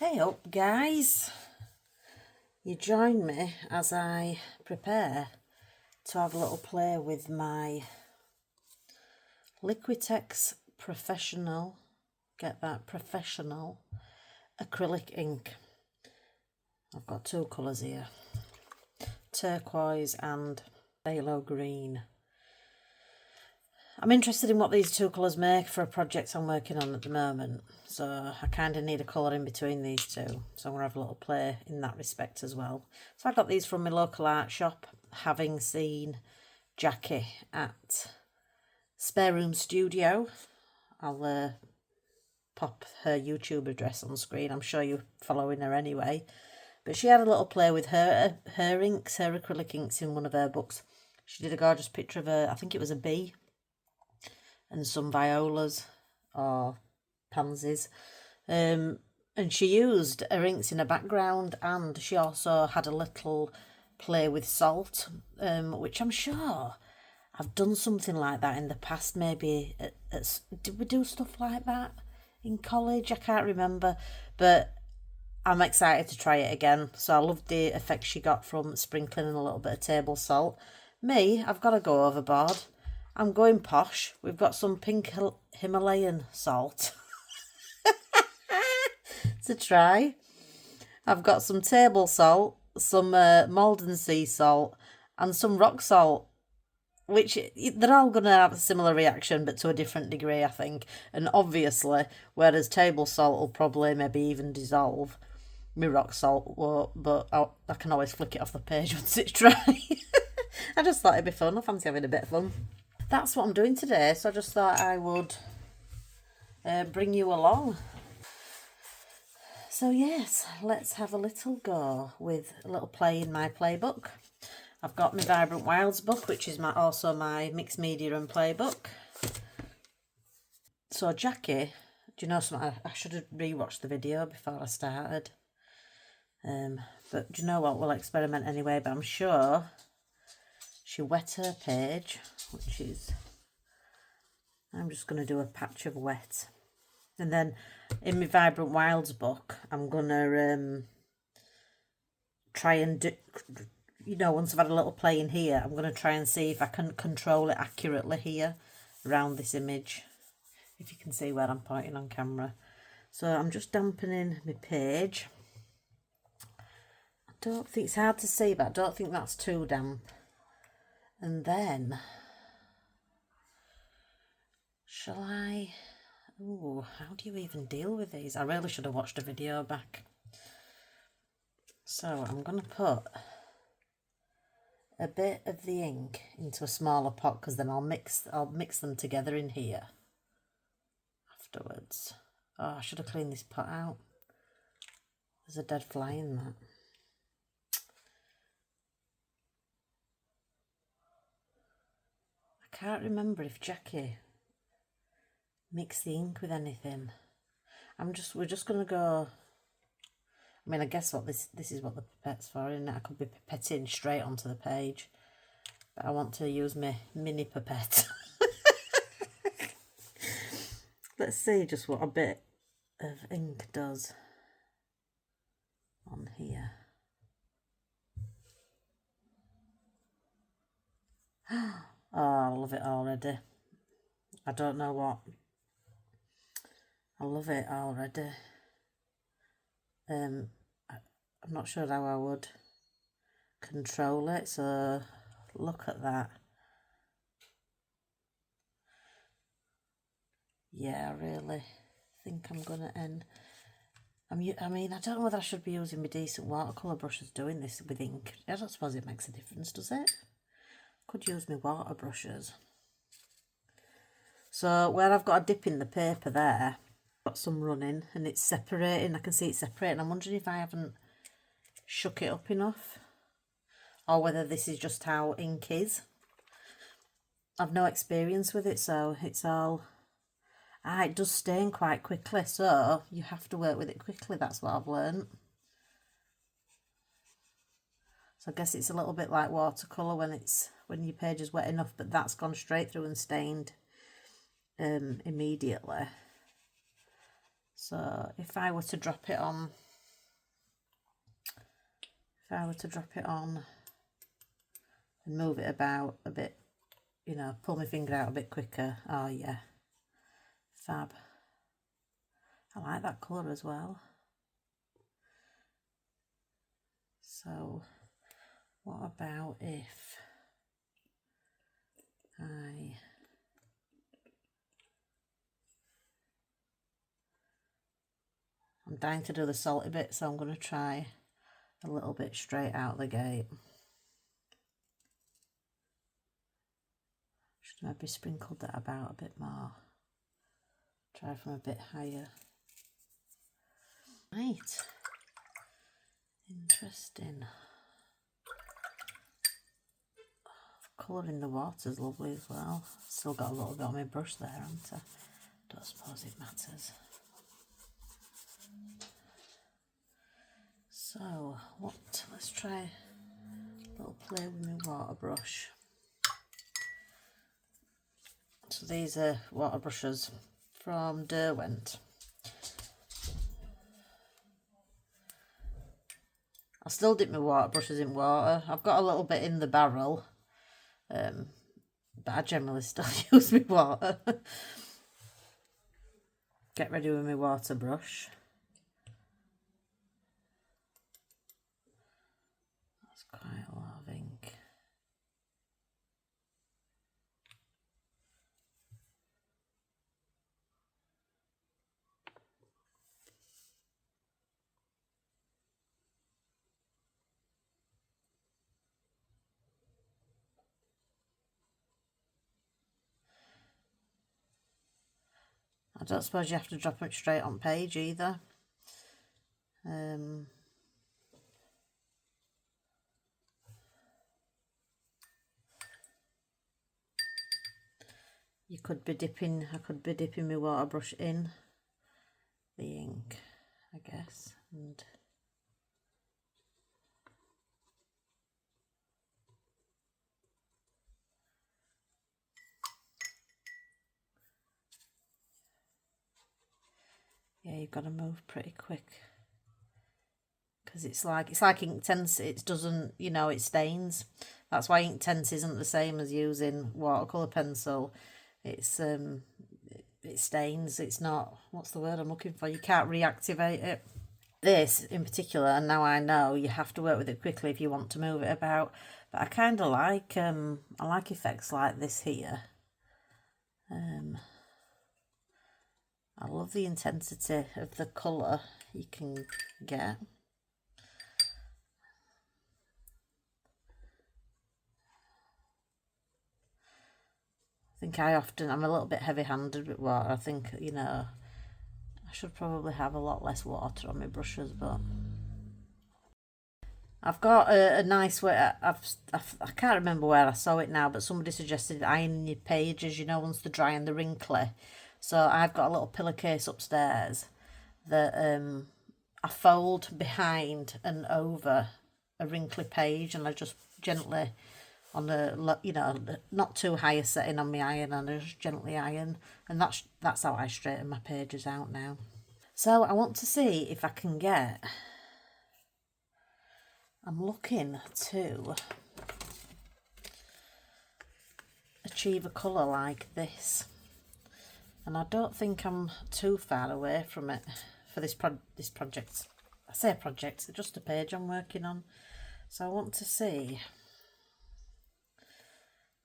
Hey up guys, you join me as I prepare to have a little play with my Liquitex Professional, get that, professional acrylic ink. I've got two colours here, turquoise and phthalo green. I'm interested in what these two colours make for a project I'm working on at the moment, so I kind of need a colour in between these two, so I'm going to have a little play in that respect as well. So I got these from my local art shop, having seen Jackie at Spare Room Studio. I'll pop her YouTube address on screen. I'm sure you're following her anyway, but she had a little play with her inks, her acrylic inks in one of her books. She did a gorgeous picture of I think it was a bee, and some violas or pansies, and she used her inks in a background, and she also had a little play with salt, which I'm sure I've done something like that in the past. Maybe did we do stuff like that in college? I can't remember, but I'm excited to try it again. So I loved the effect she got from sprinkling in a little bit of table salt. Me, I've got to go overboard. I'm going posh. We've got some pink Himalayan salt to try. I've got some table salt, some Malden sea salt, and some rock salt, which they're all going to have a similar reaction, but to a different degree, I think. And obviously, whereas table salt will probably maybe even dissolve, my rock salt won't, but I can always flick it off the page once it's dry. I just thought it'd be fun. I fancy having a bit of fun. That's what I'm doing today, so I just thought I would bring you along. So yes, let's have a little go with a little play in my playbook. I've got my Vibrant Wilds book, which is also my mixed media and playbook. So Jackie, do you know something? I should have rewatched the video before I started. But do you know what? We'll experiment anyway, but I'm sure she wet her page, which is, I'm just going to do a patch of wet. And then in my Vibrant Wilds book, I'm going to try and do, you know, once I've had a little play in here, I'm going to try and see if I can control it accurately here around this image, if you can see where I'm pointing on camera. So I'm just dampening my page. I don't think it's hard to see, but I don't think that's too damp. And then, shall I, oh, how do you even deal with these? I really should have watched a video back. So I'm going to put a bit of the ink into a smaller pot, because then I'll mix them together in here afterwards. Oh, I should have cleaned this pot out. There's a dead fly in that. I can't remember if Jackie mixed the ink with anything. We're just gonna go. I mean, I guess what this is what the pipette's for, isn't it? I could be pipetting straight onto the page, but I want to use my mini pipette. Let's see just what a bit of ink does on here. Oh, I love it already. I don't know what. I love it already. I'm not sure how I would control it, so look at that. Yeah, I really think I'm going to end. I mean, I don't know whether I should be using my decent watercolour brushes doing this with ink. I don't suppose it makes a difference, does it? Could use my water brushes. So where I've got a dip in the paper there, got some running and it's separating. I can see it separating. I'm wondering if I haven't shook it up enough, or whether this is just how ink is. I've no experience with it, so it's all... it does stain quite quickly, so you have to work with it quickly. That's what I've learned. So I guess it's a little bit like watercolour when your page is wet enough, but that's gone straight through and stained immediately. So if I were to drop it on, and move it about a bit, you know, pull my finger out a bit quicker. Oh yeah, fab. I like that colour as well. So what about if I'm dying to do the salty bit, so I'm going to try a little bit straight out the gate. Should maybe sprinkled that about a bit more. Try from a bit higher. Right. Interesting. Colour in the water's lovely as well. Still got a little bit on my brush there, haven't I? Don't suppose it matters. So, let's try a little play with my water brush. So these are water brushes from Derwent. I still dip my water brushes in water. I've got a little bit in the barrel, but I generally still use my water. Get ready with my water brush. That's quite a lot of ink. I don't suppose you have to drop it straight on page either. You could be dipping, I could be dipping my water brush in the ink, I guess, and yeah, you've got to move pretty quick because it's like Inktense. It doesn't, you know, it stains. That's why Inktense isn't the same as using watercolor pencil. It's it stains. It's not, what's the word I'm looking for? You can't reactivate it. This in particular, and now I know you have to work with it quickly if you want to move it about. But I kind of like I like effects like this here. I love the intensity of the colour you can get. I think I'm a little bit heavy-handed with water. I think, you know, I should probably have a lot less water on my brushes, but I've got a nice way. I can't remember where I saw it now, but somebody suggested ironing your pages, you know, once they're dry and they're wrinkly. So I've got a little pillowcase upstairs that I fold behind and over a wrinkly page, and I just gently, on a, you know, not too high a setting on my iron, and I just gently iron, and that's how I straighten my pages out now. So I want to see if I can get, I'm looking to achieve a colour like this, and I don't think I'm too far away from it for this project. I say project, it's just a page I'm working on. So I want to see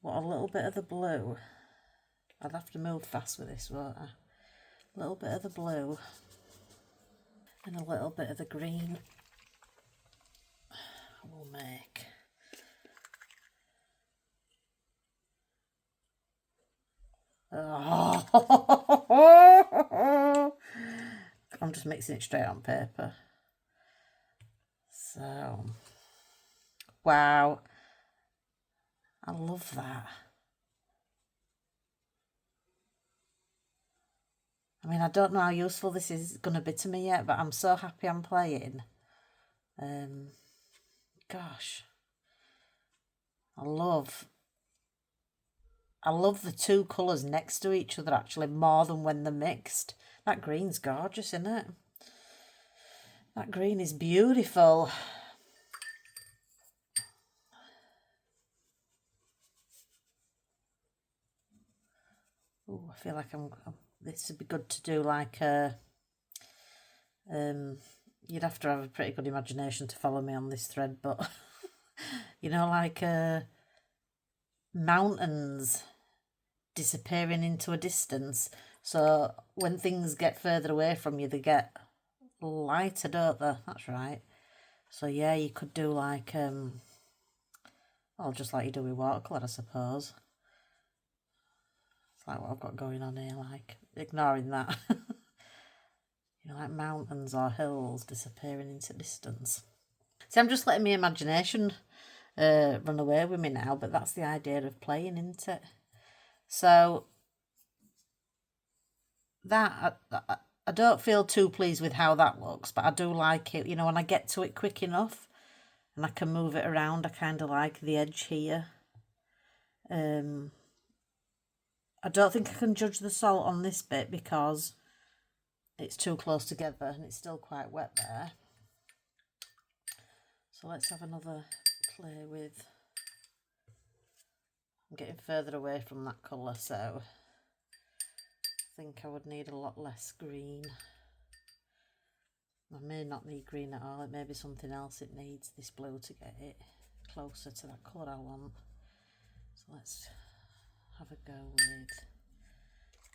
what a little bit of the blue, I'd have to move fast with this, won't I? A little bit of the blue and a little bit of the green will make. Oh. I'm just mixing it straight on paper. So, wow, I love that. I mean, I don't know how useful this is going to be to me yet, but I'm so happy I'm playing. Gosh, I love the two colours next to each other actually more than when they're mixed. That green's gorgeous, isn't it? That green is beautiful. Oh, I feel like this would be good to do like a, you'd have to have a pretty good imagination to follow me on this thread, but you know, like mountains disappearing into a distance. So when things get further away from you, they get lighter, don't they? That's right. So yeah, you could do like, well, just like you do with watercolour, I suppose. It's like what I've got going on here, like ignoring that. You know, like mountains or hills disappearing into distance. See, I'm just letting my imagination run away with me now, but that's the idea of playing, isn't it? So that I don't feel too pleased with how that looks, but I do like it. You know, when I get to it quick enough and I can move it around, I kind of like the edge here. I don't think I can judge the salt on this bit because it's too close together and it's still quite wet there. So let's have another play with, I'm getting further away from that colour, so I think I would need a lot less green. I may not need green at all, it may be something else it needs, this blue, to get it closer to that colour I want. So let's have a go with,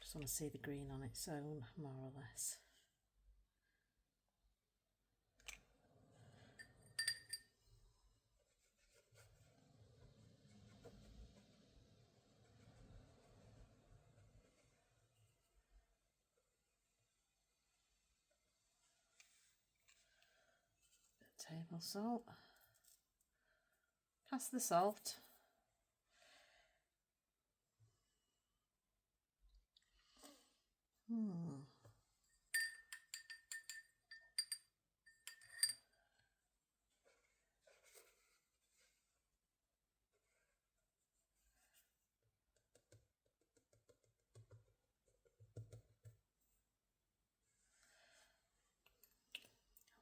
just want to see the green on its own, more or less. Table salt. Pass the salt.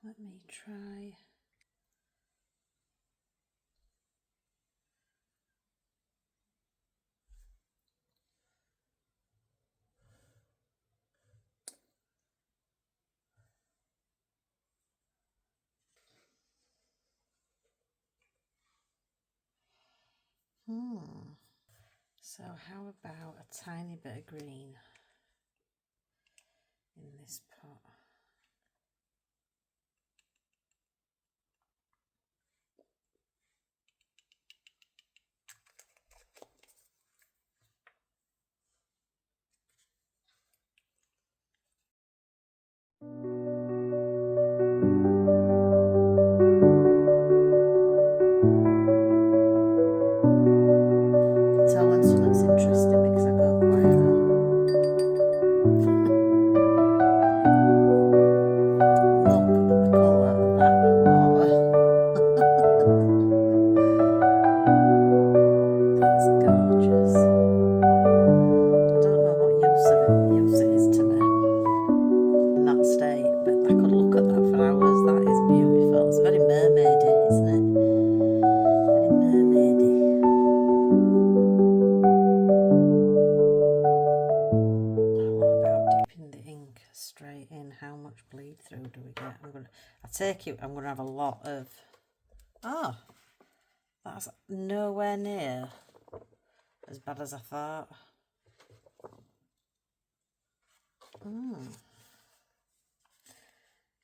Let me try. So how about a tiny bit of green in this pot? So when something's interesting because I go quieter. Look at the colour of that water. That's gorgeous. I don't know what use it is to me in that state, but I could look at that for hours. That is beautiful. It's very mermaidy, isn't it? Very mermaidy. What about dipping the ink straight in? How much bleed through do we get? I take it I'm gonna have a lot of. Oh, that's nowhere near as bad as I thought.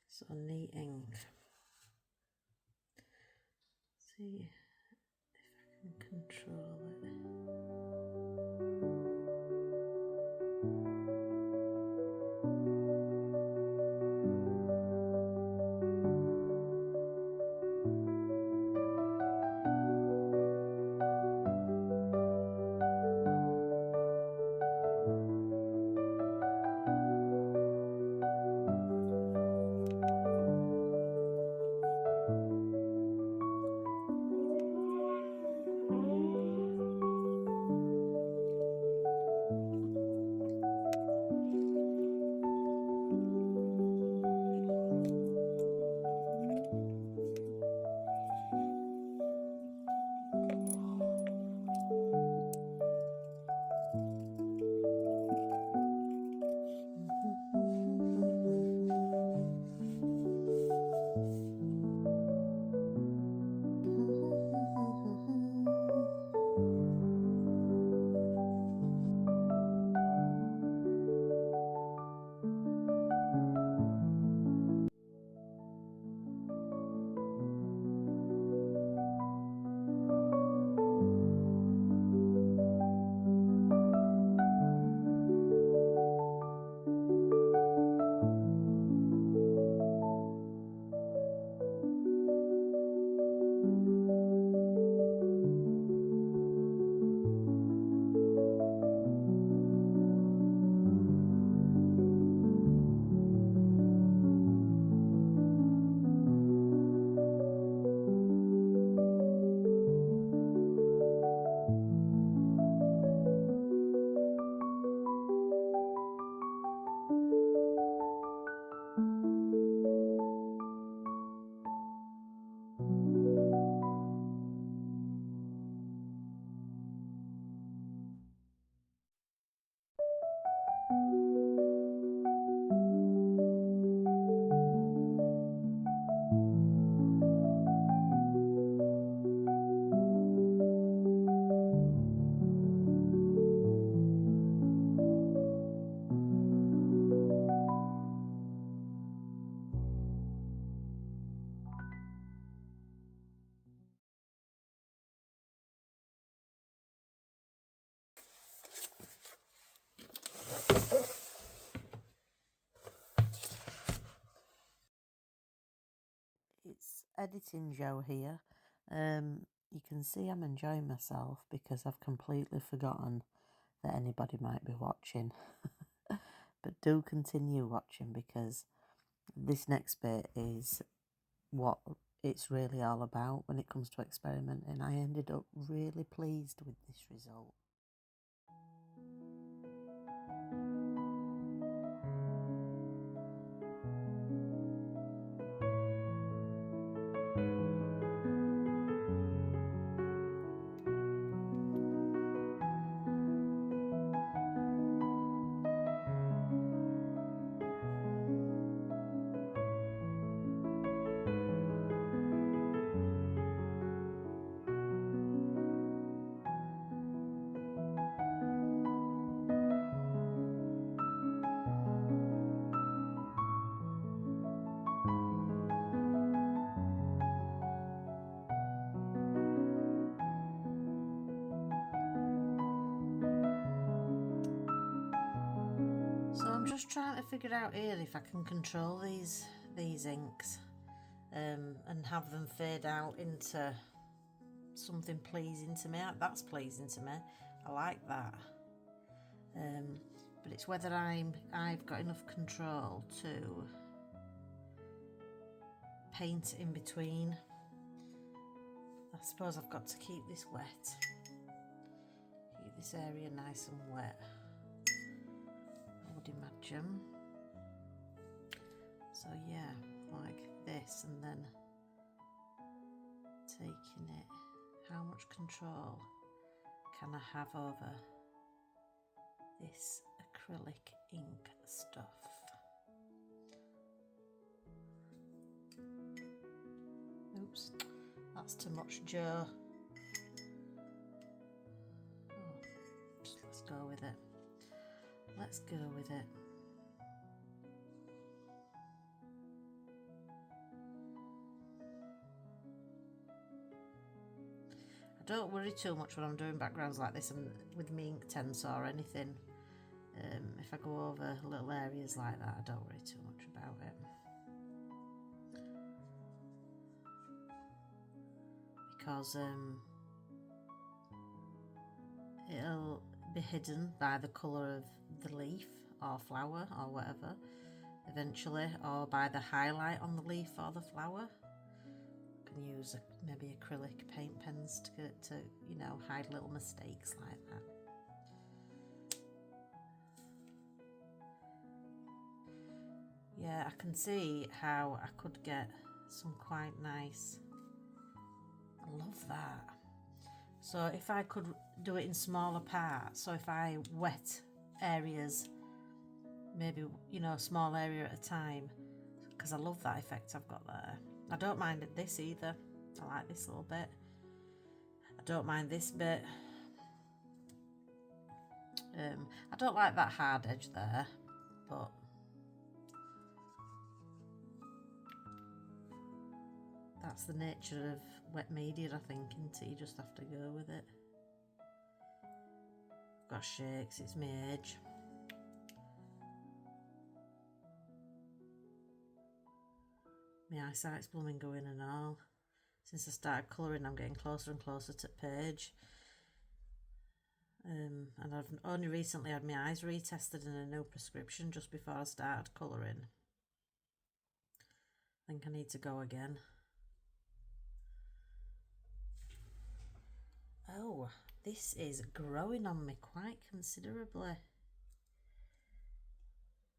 So neat ink. See if I can control it. editing Joe here. You can see I'm enjoying myself because I've completely forgotten that anybody might be watching. But do continue watching because this next bit is what it's really all about when it comes to experimenting. I ended up really pleased with this result. So I'm just trying to figure out here if I can control these inks and have them fade out into something pleasing to me. That's pleasing to me. I like that. But it's whether I've got enough control to paint in between. I suppose I've got to keep this wet. Keep this area nice and wet, I would imagine. So yeah, like this, and then taking it. How much control can I have over this acrylic ink stuff? Oops, that's too much, Joe. Oh, just let's go with it. Let's go with it. I don't worry too much when I'm doing backgrounds like this and with me Inktense or anything. If I go over little areas like that, I don't worry too much about it. Because it'll be hidden by the colour of the leaf or flower or whatever eventually, or by the highlight on the leaf or the flower. You can use maybe acrylic paint pens to you know, hide little mistakes like that. Yeah, I can see how I could get some quite nice. I love that. So if I could do it in smaller parts, so if I wet areas, maybe, you know, a small area at a time, because I love that effect I've got there. I don't mind this either. I like this little bit. I don't mind this bit. I don't like that hard edge there, but that's the nature of wet media, I think, isn't it? You just have to go with it. I've got shakes, it's my age. My eyesight's blooming going and all. Since I started colouring, I'm getting closer and closer to the page. And I've only recently had my eyes retested in a new prescription just before I started colouring. I think I need to go again. Oh, this is growing on me quite considerably.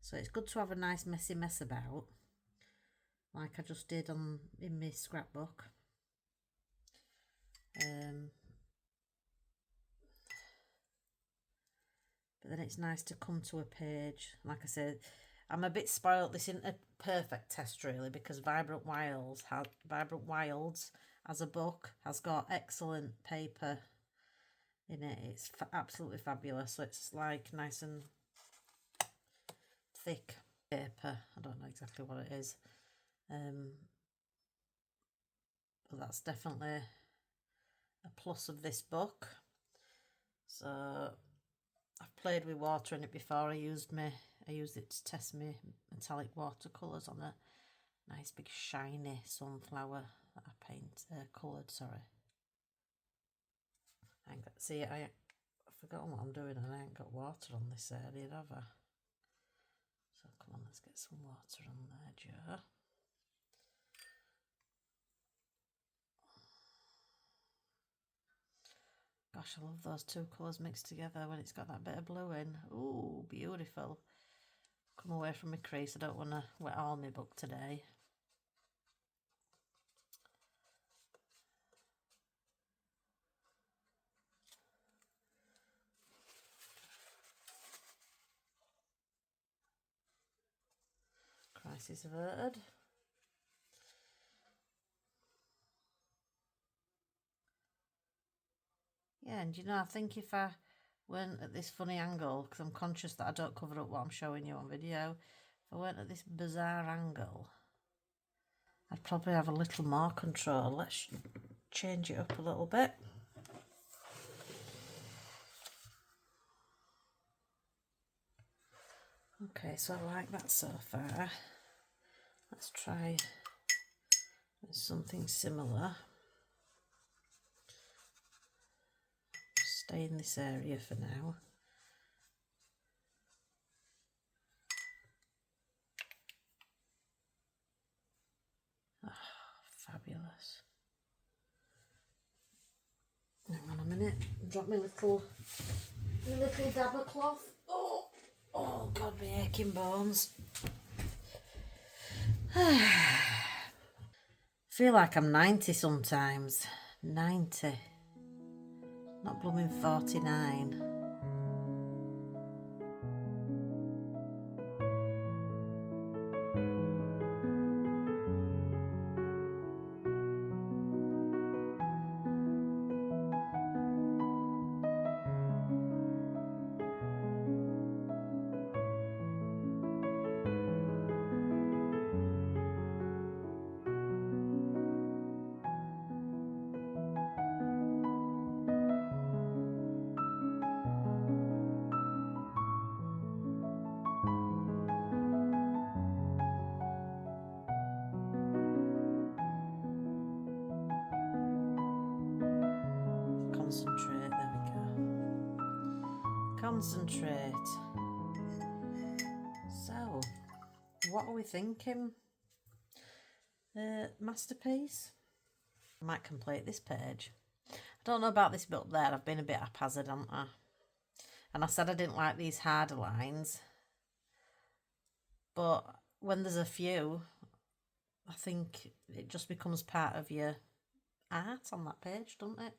So it's good to have a nice messy mess about, like I just did in my scrapbook. But then it's nice to come to a page. Like I said, I'm a bit spoiled. This isn't a perfect test really, because Vibrant Wilds as a book has got excellent paper in it. It's absolutely fabulous. So it's like nice and thick paper. I don't know exactly what it is. But that's definitely a plus of this book. So I've played with water in it before. I used it to test my metallic watercolours on a nice big shiny sunflower that I coloured, sorry. See, I've forgotten what I'm doing and I ain't got water on this area, have I? So come on, let's get some water on there, Joe. Gosh, I love those two colours mixed together when it's got that bit of blue in. Ooh, beautiful. Come away from my crease, I don't want to wet all my book today. Crisis averted. Yeah, and you know, I think if I weren't at this funny angle, because I'm conscious that I don't cover up what I'm showing you on video, if I weren't at this bizarre angle, I'd probably have a little more control. Let's change it up a little bit. Okay, so I like that so far. Let's try something similar. Stay in this area for now. Oh, fabulous. Hang on a minute. Drop my little dabber cloth. Oh God, my aching bones. Feel like I'm 90 sometimes. 90. Not blooming 49. Concentrate, there we go. Concentrate. So, what are we thinking? Masterpiece? I might complete this page. I don't know about this bit up there, I've been a bit haphazard, haven't I? And I said I didn't like these harder lines. But when there's a few, I think it just becomes part of your art on that page, doesn't it?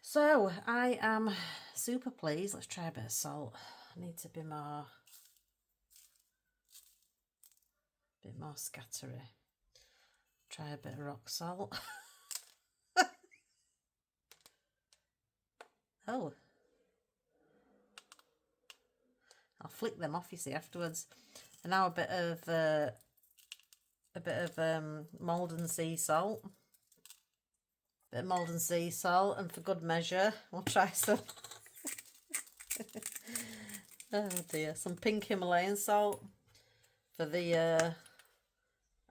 So I am super pleased. Let's try a bit of salt. I need to be more scattery. Try a bit of rock salt. Oh, I'll flick them off, you see, afterwards. And now a bit of Malden sea salt. Bit of Malden sea salt, and for good measure, we'll try some. Oh dear, some pink Himalayan salt for the.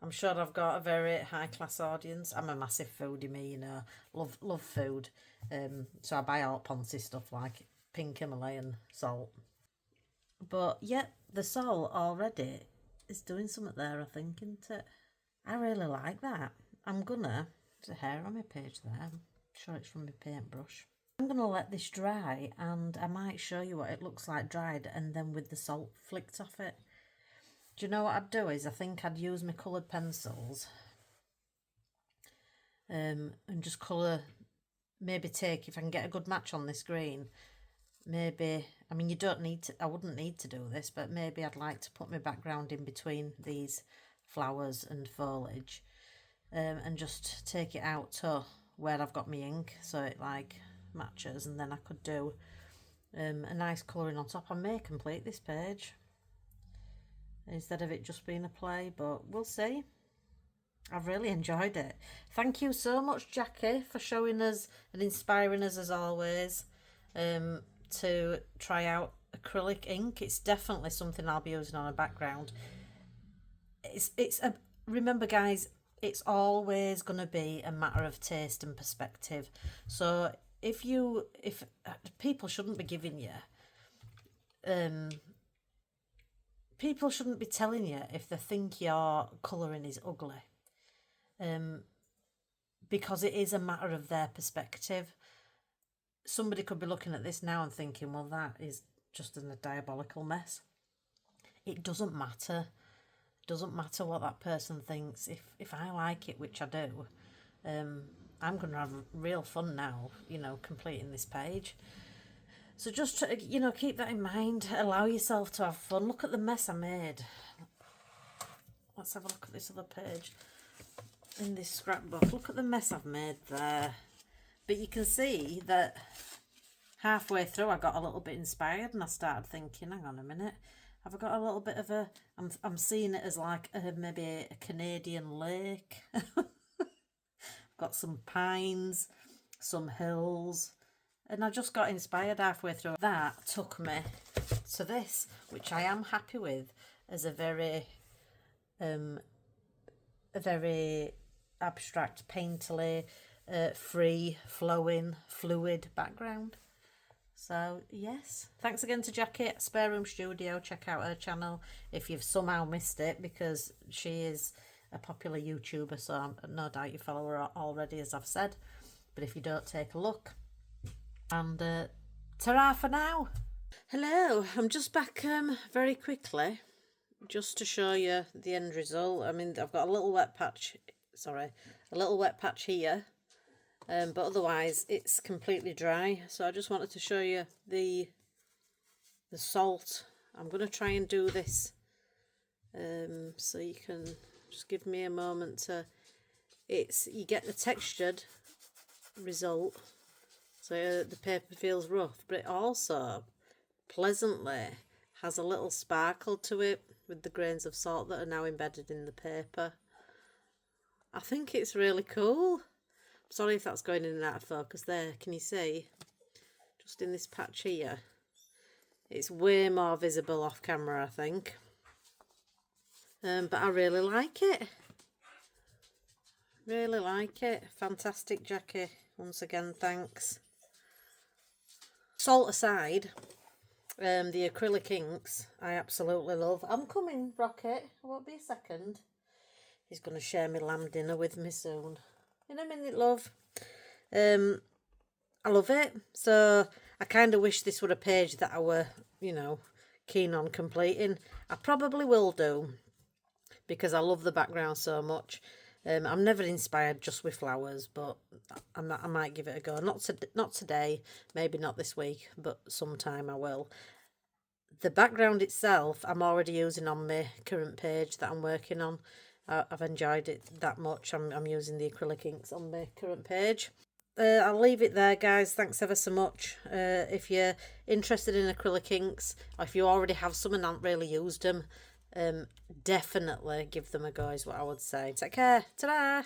I'm sure I've got a very high class audience. I'm a massive foodie, me, you know, love food. So I buy all poncy stuff like pink Himalayan salt. But yeah, the salt already is doing something there, I think, isn't it? I really like that. I'm gonna. There's a hair on my page there. I'm sure it's from my paintbrush. I'm going to let this dry and I might show you what it looks like dried and then with the salt flicked off it. Do you know what I'd do is I think I'd use my coloured pencils and just colour, maybe take, if I can get a good match on this green, maybe, I mean you don't need to, I wouldn't need to do this, but maybe I'd like to put my background in between these flowers and foliage and just take it out to where I've got my ink so it like matches, and then I could do a nice colouring on top. I may complete this page instead of it just being a play, but we'll see. I've really enjoyed it. Thank you so much, Jackie, for showing us and inspiring us as always to try out acrylic ink. It's definitely something I'll be using on a background. It's a, remember guys, it's always going to be a matter of taste and perspective. So if people shouldn't be giving you, people shouldn't be telling you if they think your colouring is ugly, because it is a matter of their perspective. Somebody could be looking at this now and thinking, well, that is just a diabolical mess. It doesn't matter. It doesn't matter what that person thinks. If I like it, which I do, I'm going to have real fun now, completing this page. So just, keep that in mind. Allow yourself to have fun. Look at the mess I made. Let's have a look at this other page in this scrapbook. Look at the mess I've made there. But you can see that halfway through I got a little bit inspired and I started thinking, hang on a minute, have I got a little bit of I'm seeing it as like maybe a Canadian lake. Got some pines, some hills, and I just got inspired halfway through. That took me to this, which I am happy with, as a very abstract, painterly, free flowing fluid background. So yes, thanks again to Jackie at Spare Room Studio. Check out her channel if you've somehow missed it, because she is a popular YouTuber, so I'm no doubt you follow her already, as I've said. But if you don't, take a look. And ta-ra for now. Hello, I'm just back very quickly, just to show you the end result. I mean, I've got a little wet patch here, but otherwise it's completely dry. So I just wanted to show you the salt. I'm going to try and do this so you can just give me a moment to, you get the textured result, so the paper feels rough, but it also pleasantly has a little sparkle to it with the grains of salt that are now embedded in the paper. I think it's really cool. Sorry if that's going in and out of focus there. Can you see? Just in this patch here. It's way more visible off camera, I think. But I really like it. Really like it. Fantastic, Jackie. Once again, thanks. Salt aside, the acrylic inks I absolutely love. I'm coming, Rocket. I won't be a second. He's going to share my lamb dinner with me soon. In a minute, love. I love it. So I kind of wish this were a page that I were, keen on completing. I probably will do, because I love the background so much. I'm never inspired just with flowers, but I might give it a go. Not today, maybe not this week, but sometime I will. The background itself I'm already using on my current page that I'm working on. I've enjoyed it that much. I'm using the acrylic inks on my current page. I'll leave it there, guys. Thanks ever so much. If you're interested in acrylic inks, or if you already have some and haven't really used them, definitely give them a go, is what I would say. Take care. Ta-da!